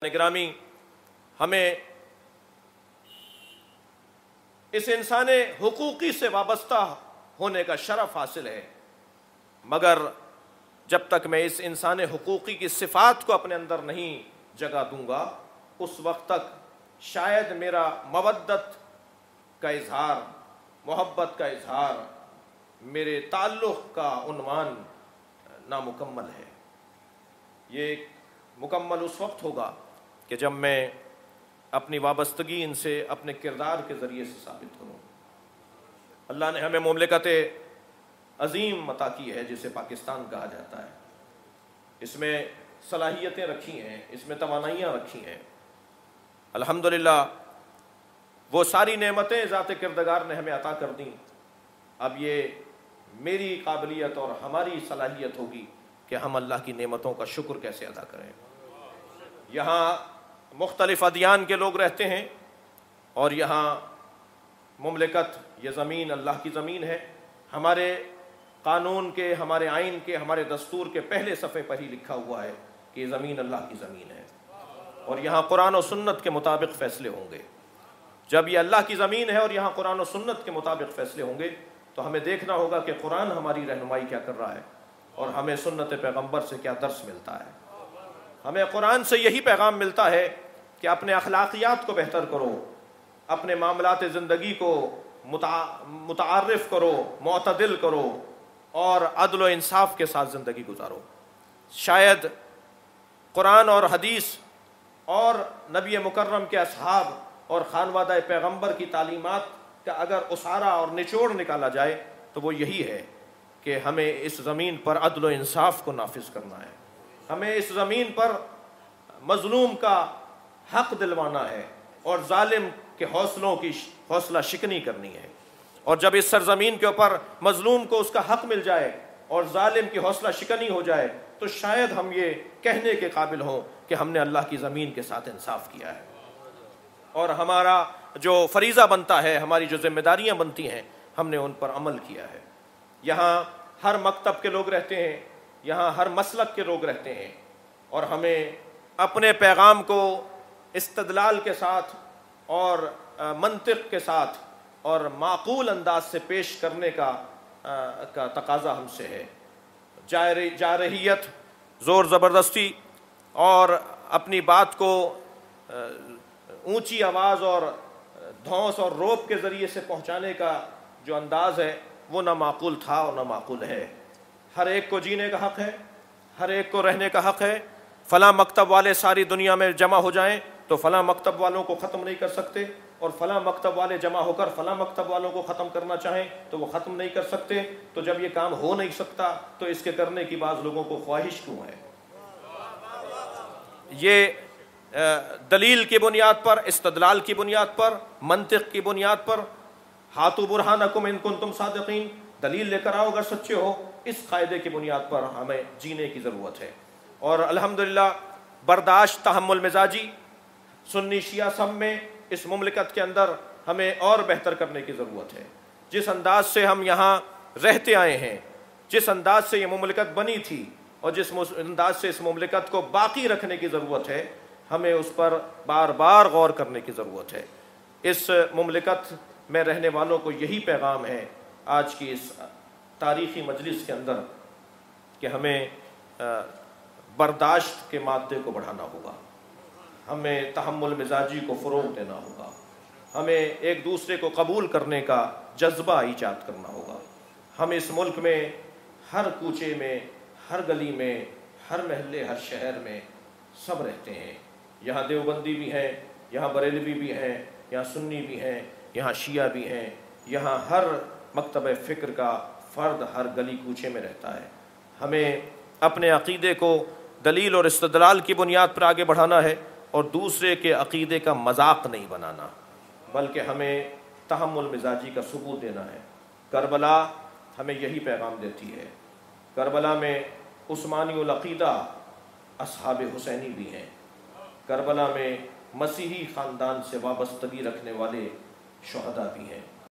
گرامی، ہمیں اس انسان حقوقی سے وابستہ ہونے کا شرف حاصل ہے، مگر جب تک میں اس انسان حقوقی کی صفات کو اپنے اندر نہیں جگہ دوں گا اس وقت تک شاید میرا مودت کا اظہار، محبت کا اظہار، میرے تعلق کا عنوان نامکمل ہے۔ یہ مکمل اس وقت ہوگا کہ جب میں اپنی وابستگی ان سے اپنے کردار کے ذریعے سے ثابت کروں۔ اللہ نے ہمیں مملکت عظیم عطا کی ہے جسے پاکستان کہا جاتا ہے۔ اس میں صلاحیتیں رکھی ہیں، اس میں توانائیاں رکھی ہیں۔ الحمدللہ وہ ساری نعمتیں ذات کردگار نے ہمیں عطا کر دیں۔ اب یہ میری قابلیت اور ہماری صلاحیت ہوگی کہ ہم اللہ کی نعمتوں کا شکر کیسے ادا کریں۔ یہاں مختلف ادیان کے لوگ رہتے ہیں اور یہاں مملکت، یہ زمین اللہ کی زمین ہے۔ ہمارے قانون کے، ہمارے آئین کے، ہمارے دستور کے پہلے صفحے پر ہی لکھا ہوا ہے کہ یہ زمین اللہ کی زمین ہے اور یہاں قرآن و سنت کے مطابق فیصلے ہوں گے۔ جب یہ اللہ کی زمین ہے اور یہاں قرآن و سنت کے مطابق فیصلے ہوں گے تو ہمیں دیکھنا ہوگا کہ قرآن ہماری رہنمائی کیا کر رہا ہے اور ہمیں سنت پیغمبر سے کیا درس ملتا ہے۔ ہمیں قرآن سے یہی پیغام ملتا ہے کہ اپنے اخلاقیات کو بہتر کرو، اپنے معاملات زندگی کو متعارف کرو، معتدل کرو اور عدل و انصاف کے ساتھ زندگی گزارو۔ شاید قرآن اور حدیث اور نبی مکرم کے اصحاب اور خانوادہ پیغمبر کی تعلیمات کا اگر اسارہ اور نچوڑ نکالا جائے تو وہ یہی ہے کہ ہمیں اس زمین پر عدل و انصاف کو نافذ کرنا ہے، ہمیں اس زمین پر مظلوم کا حق دلوانا ہے اور ظالم کے حوصلوں کی حوصلہ شکنی کرنی ہے۔ اور جب اس سرزمین کے اوپر مظلوم کو اس کا حق مل جائے اور ظالم کی حوصلہ شکنی ہو جائے تو شاید ہم یہ کہنے کے قابل ہوں کہ ہم نے اللہ کی زمین کے ساتھ انصاف کیا ہے اور ہمارا جو فریضہ بنتا ہے، ہماری جو ذمہ داریاں بنتی ہیں، ہم نے ان پر عمل کیا ہے۔ یہاں ہر مکتب کے لوگ رہتے ہیں، یہاں ہر مسلک کے لوگ رہتے ہیں اور ہمیں اپنے پیغام کو استدلال کے ساتھ اور منطق کے ساتھ اور معقول انداز سے پیش کرنے کا تقاضا ہم سے ہے۔ جارحیت، زور زبردستی اور اپنی بات کو اونچی آواز اور دھونس اور روب کے ذریعے سے پہنچانے کا جو انداز ہے وہ نہ معقول تھا اور نہ معقول ہے۔ ہر ایک کو جینے کا حق ہے، ہر ایک کو رہنے کا حق ہے۔ فلاں مکتب والے ساری دنیا میں جمع ہو جائیں تو فلاں مکتب والوں کو ختم نہیں کر سکتے، اور فلاں مکتب والے جمع ہو کر فلاں مکتب والوں کو ختم کرنا چاہیں تو وہ ختم نہیں کر سکتے۔ تو جب یہ کام ہو نہیں سکتا تو اس کے کرنے کی بعض لوگوں کو خواہش کیوں ہے؟ یہ دلیل کی بنیاد پر، استدلال کی بنیاد پر، منطق کی بنیاد پر، ہاتھو برہانکم ان کنتم صادقین، دلیل لے کر آؤ اگر سچے ہو، اس قاعدے کی بنیاد پر ہمیں جینے کی ضرورت ہے۔ اور الحمدللہ برداشت، تحمل مزاجی، سنی شیعہ سب میں اس مملکت کے اندر ہمیں اور بہتر کرنے کی ضرورت ہے۔ جس انداز سے ہم یہاں رہتے آئے ہیں، جس انداز سے یہ مملکت بنی تھی اور جس انداز سے اس مملکت کو باقی رکھنے کی ضرورت ہے، ہمیں اس پر بار بار غور کرنے کی ضرورت ہے۔ اس مملکت میں رہنے والوں کو یہی پیغام ہے آج کی اس تاریخی مجلس کے اندر کہ ہمیں برداشت کے مادے کو بڑھانا ہوگا، ہمیں تحمل مزاجی کو فروغ دینا ہوگا، ہمیں ایک دوسرے کو قبول کرنے کا جذبہ ایجاد کرنا ہوگا۔ ہم اس ملک میں ہر کوچے میں، ہر گلی میں، ہر محلے، ہر شہر میں سب رہتے ہیں۔ یہاں دیوبندی بھی ہیں، یہاں بریلوی بھی ہیں، یہاں سنی بھی ہیں، یہاں شیعہ بھی ہیں، یہاں ہر مکتب فکر کا فرد ہر گلی کوچے میں رہتا ہے۔ ہمیں اپنے عقیدے کو دلیل اور استدلال کی بنیاد پر آگے بڑھانا ہے اور دوسرے کے عقیدے کا مذاق نہیں بنانا، بلکہ ہمیں تحمل مزاجی کا ثبوت دینا ہے۔ کربلا ہمیں یہی پیغام دیتی ہے۔ کربلا میں عثمانی العقیدہ اصحاب حسینی بھی ہیں، کربلا میں مسیحی خاندان سے وابستگی رکھنے والے شہداء بھی ہیں۔